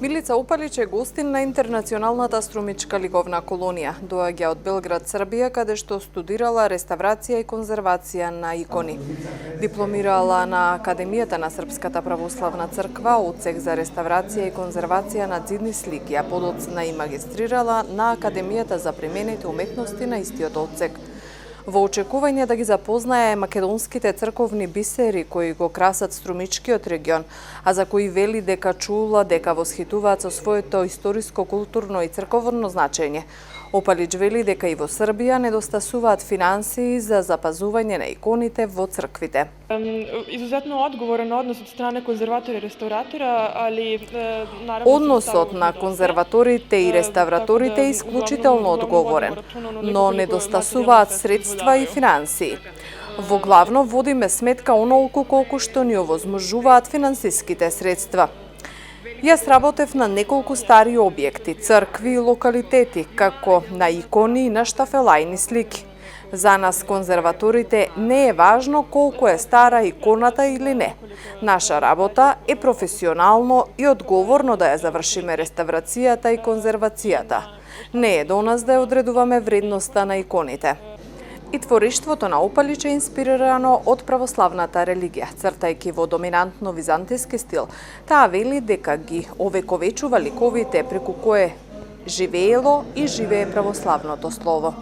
Милица Опалич е гостин на Интернационалната струмичка лиговна колонија. Доаѓа од Белград, Србија, каде што студирала реставрација и конзервација на икони. Дипломирала на Академијата на Српската православна црква, одсек за реставрација и конзервација на ѕидни слики, а подоцна и магистрирала на Академијата за применените уметности на истиот одсек. Во очекување да ги запознае македонските црковни бисери кои го красат струмичкиот регион, а за кои вели дека чула дека восхитуваат со своето историско, културно и црковно значење. Опалич вели дека и во Србија недостасуваат финансии за запазување на иконите во црквите. Изузетно одговорен однос од страна конзерватори и реставратора, али наравно Односот на конзерваторите и реставраторите е исклучително одговорен, но недостасуваат средства и финансии. Во главно водиме сметка онолку колку што ни овозможуваат финансиските средства. Јас работев на неколку стари објекти, цркви и локалитети, како на икони и на штафелајни слики. За нас, конзерваторите, не е важно колку е стара иконата или не. Наша работа е професионално и одговорно да ја завршиме реставрацијата и конзервацијата. Не е до нас да ја одредуваме вредноста на иконите. И твориштвото на Опалич е инспирирано од православната религија, цртајќи во доминантно византиски стил. Таа вели дека ги овековечува ликовите преку кое живеело и живее православното слово.